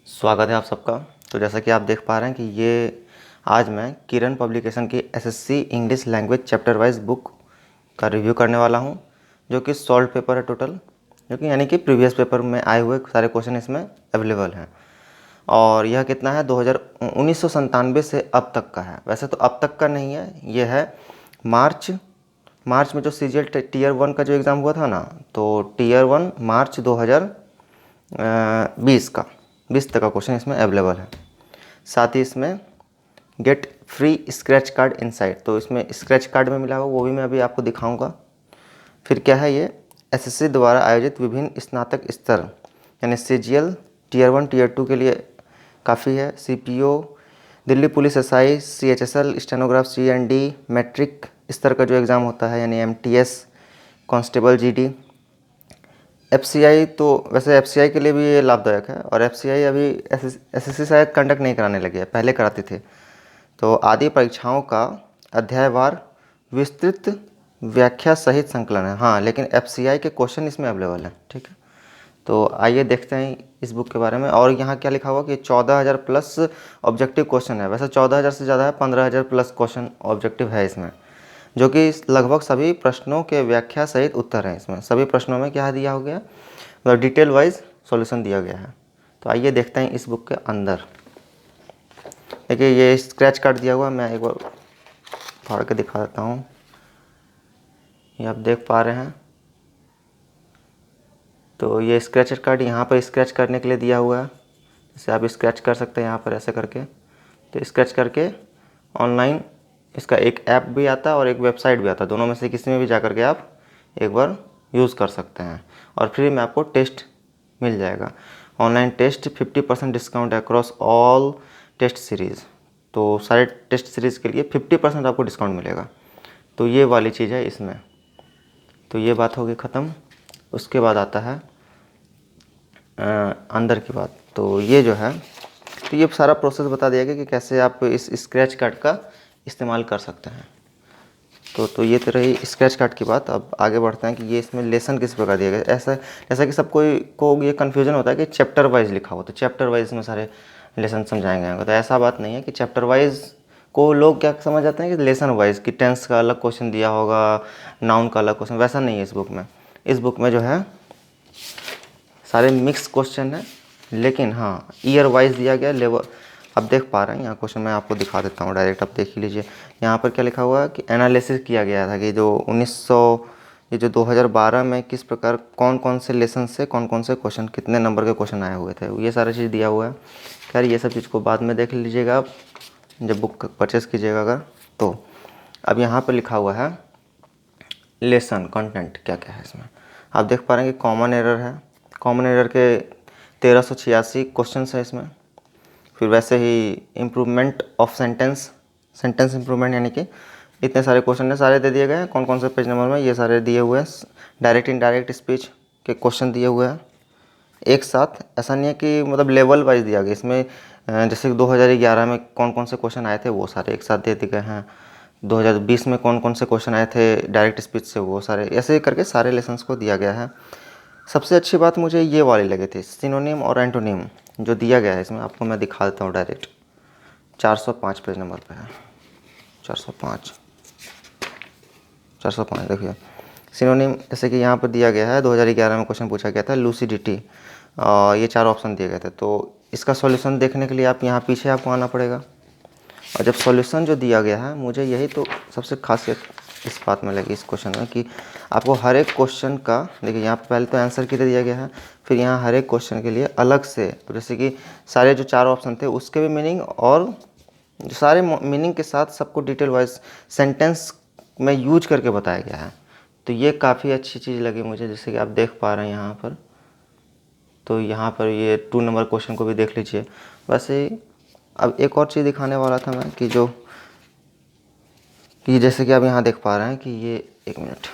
स्वागत है आप सबका। तो जैसा कि आप देख पा रहे हैं कि ये आज मैं किरण पब्लिकेशन की SSC English language chapter wise book का रिव्यू करने वाला हूं, जो कि सॉल्व पेपर है टोटल, जो कि यानी कि प्रीवियस पेपर में आए हुए सारे क्वेश्चन इसमें अवेलेबल हैं। और यह कितना है 1997 से अब तक का है। वैसे तो अब तक का नहीं है, ये है मार्च में जो सीजीएल टीयर 1 का जो एग्ज़ाम हुआ था ना, तो टीयर 1 मार्च 2020 तक का क्वेश्चन इसमें अवेलेबल है। साथ ही इसमें get free scratch card inside, तो इसमें स्क्रैच कार्ड में मिला हुआ, वो भी मैं अभी आपको दिखाऊंगा। फिर क्या है, ये एसएससी द्वारा आयोजित विभिन्न स्नातक स्तर यानी सीजीएल टीयर 1 टीयर 2 के लिए काफ़ी है। CPO, Delhi police SI, CHSL, stenograph, CND, matric स्तर का जो एग्ज़ाम होता है यानी एमटीएस, कांस्टेबल जीडी, एफसीआई। तो वैसे एफसीआई के लिए भी ये लाभदायक है, और एफसीआई अभी एसएससी शायद कंडक्ट नहीं कराने लगे हैं, पहले कराते थे। तो आदि परीक्षाओं का अध्यायवार विस्तृत व्याख्या सहित संकलन है। हाँ, लेकिन एफसीआई के क्वेश्चन इसमें अवेलेबल हैं, ठीक है। तो आइए देखते हैं इस बुक के बारे में। और यहाँ क्या लिखा हुआ कि 14,000 प्लस ऑब्जेक्टिव क्वेश्चन है। वैसे 14,000 से ज़्यादा है, 15,000 प्लस क्वेश्चन ऑब्जेक्टिव है इसमें, जो कि लगभग सभी प्रश्नों के व्याख्या सहित उत्तर हैं। इसमें सभी प्रश्नों में क्या दिया हो गया, मतलब डिटेल वाइज सॉल्यूशन दिया गया है। तो आइए देखते हैं इस बुक के अंदर। देखिए ये स्क्रैच कार्ड दिया हुआ है, मैं एक बार फाड़ के दिखा देता हूँ। ये आप देख पा रहे हैं, तो ये स्क्रैच कार्ड यहाँ पर स्क्रैच करने के लिए दिया हुआ है। जैसे आप स्क्रैच कर सकते हैं यहाँ पर ऐसे करके। तो स्क्रैच करके ऑनलाइन इसका एक ऐप भी आता है और एक वेबसाइट भी आता है, दोनों में से किसी में भी जा कर के आप एक बार यूज़ कर सकते हैं। और फ्री में आपको टेस्ट मिल जाएगा। Online test 50% discount across all test series. तो सारे टेस्ट सीरीज़ के लिए 50% आपको डिस्काउंट मिलेगा। तो ये वाली चीज़ है इसमें। तो ये बात होगी ख़त्म। उसके बाद आता है अंदर की बात। तो ये जो है, तो ये सारा प्रोसेस बता दिया गया कि कैसे आप इस स्क्रैच कार्ड का इस्तेमाल कर सकते हैं। तो ये तो रही स्क्रैच कार्ड की बात। अब आगे बढ़ते हैं कि ये इसमें लेसन किस प्रकार दिया गया। ऐसा जैसा कि सबको ये कन्फ्यूजन होता है कि चैप्टर वाइज लिखा हो, तो चैप्टर वाइज में सारे लेसन समझाए गए होंगे। तो ऐसा बात नहीं है कि चैप्टर वाइज को लोग क्या समझ जाते हैं कि लेसन वाइज, कि टेंस का अलग क्वेश्चन दिया होगा, नाउन का अलग क्वेश्चन, वैसा नहीं है इस बुक में। इस बुक में जो है सारे मिक्स क्वेश्चन है, लेकिन हाँ ईयर वाइज दिया गया, लेवल। अब देख पा रहे हैं यहाँ क्वेश्चन मैं आपको दिखा देता हूँ डायरेक्ट, आप देख ही लीजिए। यहाँ पर क्या लिखा हुआ है कि एनालिसिस किया गया था कि जो 2012 में किस प्रकार कौन कौन से लेसन से कौन कौन से क्वेश्चन, कितने नंबर के क्वेश्चन आए हुए थे, ये सारा चीज़ दिया हुआ है। खैर ये सब चीज़ को बाद में देख लीजिएगा आप जब बुक परचेज़ कीजिएगा अगर। तो अब यहाँ पर लिखा हुआ है लेसन कंटेंट क्या क्या है इसमें। आप देख पा रहे हैं कि कॉमन एरर है। कॉमन एरर के 1386 क्वेश्चन है इसमें। फिर वैसे ही इम्प्रूवमेंट ऑफ सेंटेंस इम्प्रूवमेंट, यानी कि इतने सारे क्वेश्चन है, सारे दे दिए गए हैं। कौन कौन से पेज नंबर में, ये सारे दिए हुए हैं। डायरेक्ट इनडायरेक्ट स्पीच के क्वेश्चन दिए हुए हैं एक साथ। ऐसा नहीं है कि मतलब लेवल वाइज दिया गया इसमें। जैसे कि 2011 में कौन कौन से क्वेश्चन आए थे वो सारे एक साथ दे दिए गए हैं। 2020 में कौन कौन से क्वेश्चन आए थे डायरेक्ट स्पीच से, वो सारे ऐसे करके सारे लेसन्स को दिया गया है। सबसे अच्छी बात मुझे ये वाली लगी थी, सिनोनिम और एंटोनिम जो दिया गया है इसमें। आपको मैं दिखा देता हूँ डायरेक्ट। 405 पेज नंबर पे है। 405 देखिए सिनोनिम। जैसे कि यहाँ पर दिया गया है 2011 में क्वेश्चन पूछा गया था लूसिडिटी, ये 4 ऑप्शन दिए गए थे। तो इसका सॉल्यूशन देखने के लिए आप यहाँ पीछे आपको आना पड़ेगा। और जब सॉल्यूशन जो दिया गया है, मुझे यही तो सबसे खासियत इस बात में लगी इस क्वेश्चन में, कि आपको हर एक क्वेश्चन का, देखिए यहाँ पर पहले तो आंसर की दिया गया है, फिर यहाँ हर एक क्वेश्चन के लिए अलग से, जैसे कि सारे जो 4 ऑप्शन थे उसके भी मीनिंग, और जो सारे मीनिंग के साथ सबको डिटेल वाइज सेंटेंस में यूज करके बताया गया है। तो ये काफ़ी अच्छी चीज़ लगी मुझे, जैसे कि आप देख पा रहे हैं यहाँ पर। तो यहाँ पर ये 2 नंबर क्वेश्चन को भी देख लीजिए। वैसे अब एक और चीज़ दिखाने वाला था मैं, कि जैसे कि आप यहाँ देख पा रहे हैं कि ये, एक मिनट,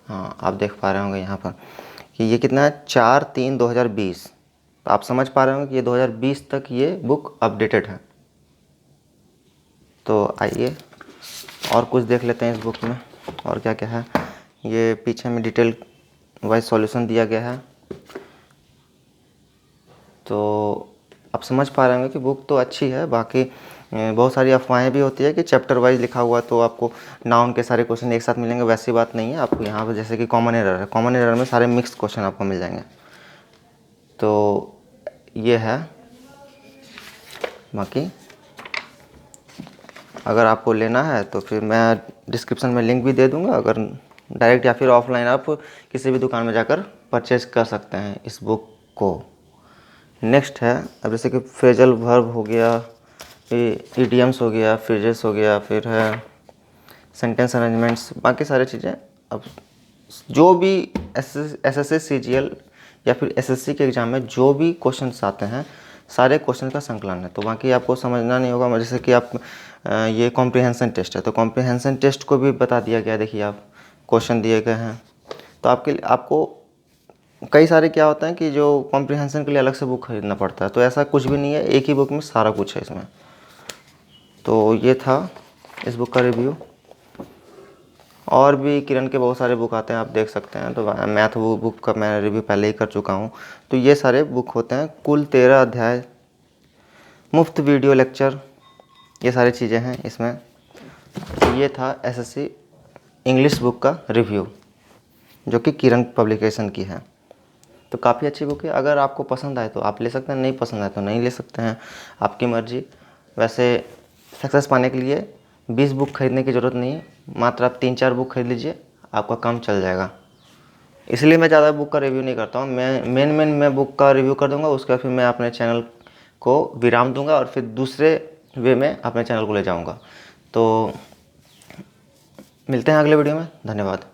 हाँ आप देख पा रहे होंगे यहाँ पर कि ये कितना है, 4/3/2020। तो आप समझ पा रहे होंगे कि ये 2020 तक ये बुक अपडेटेड है। तो आइए और कुछ देख लेते हैं इस बुक में और क्या क्या है। ये पीछे में डिटेल वाइज सॉल्यूशन दिया गया है। तो आप समझ पा रहे होंगे कि बुक तो अच्छी है। बाकी बहुत सारी अफवाहें भी होती है कि चैप्टर वाइज लिखा हुआ तो आपको नाउन के सारे क्वेश्चन एक साथ मिलेंगे, वैसी बात नहीं है। आपको यहाँ पर जैसे कि कॉमन एरर है, कॉमन एरर में सारे मिक्स क्वेश्चन आपको मिल जाएंगे। तो ये है। बाकी अगर आपको लेना है तो फिर मैं डिस्क्रिप्शन में लिंक भी दे दूँगा, अगर डायरेक्ट या फिर ऑफलाइन आप किसी भी दुकान में जाकर परचेज कर सकते हैं इस बुक को। नेक्स्ट है, अब जैसे कि फ्रेजल वर्ब हो गया, इडियम्स हो गया, फ्रेजेस हो गया, फिर है सेंटेंस अरेंजमेंट्स, बाकी सारी चीज़ें। अब जो भी SSC CGL या फिर SSC के एग्ज़ाम में जो भी क्वेश्चंस आते हैं सारे क्वेश्चन का संकलन है। तो बाकी आपको समझना नहीं होगा। जैसे कि आप ये कॉम्प्रिहेंशन टेस्ट है, तो कॉम्प्रिहेंशन टेस्ट को भी बता दिया गया। देखिए आप क्वेश्चन दिए गए हैं, तो आपको कई सारे क्या होता है कि जो कॉम्प्रिहेंशन के लिए अलग से बुक खरीदना पड़ता है, तो ऐसा कुछ भी नहीं है, एक ही बुक में सारा कुछ है इसमें। तो ये था इस बुक का रिव्यू। और भी किरण के बहुत सारे बुक आते हैं, आप देख सकते हैं। तो मैथ बुक का मैं रिव्यू पहले ही कर चुका हूँ। तो ये सारे बुक होते हैं, कुल 13 अध्याय, मुफ्त वीडियो लेक्चर, ये सारी चीज़ें हैं इसमें। तो ये था SSC इंग्लिश बुक का रिव्यू जो कि किरण पब्लिकेशन की है। तो काफ़ी अच्छी बुक है। अगर आपको पसंद आए तो आप ले सकते हैं, नहीं पसंद आए तो नहीं ले सकते हैं, आपकी मर्ज़ी। वैसे सक्सेस पाने के लिए 20 बुक खरीदने की ज़रूरत नहीं है, मात्र आप 3-4 बुक खरीद लीजिए, आपका काम चल जाएगा। इसलिए मैं ज़्यादा बुक का रिव्यू नहीं करता हूँ। मैं बुक का रिव्यू कर दूँगा, उसके बाद फिर मैं अपने चैनल को विराम दूँगा और फिर दूसरे वे में अपने चैनल को ले जाऊँगा। तो मिलते हैं अगले वीडियो में। धन्यवाद।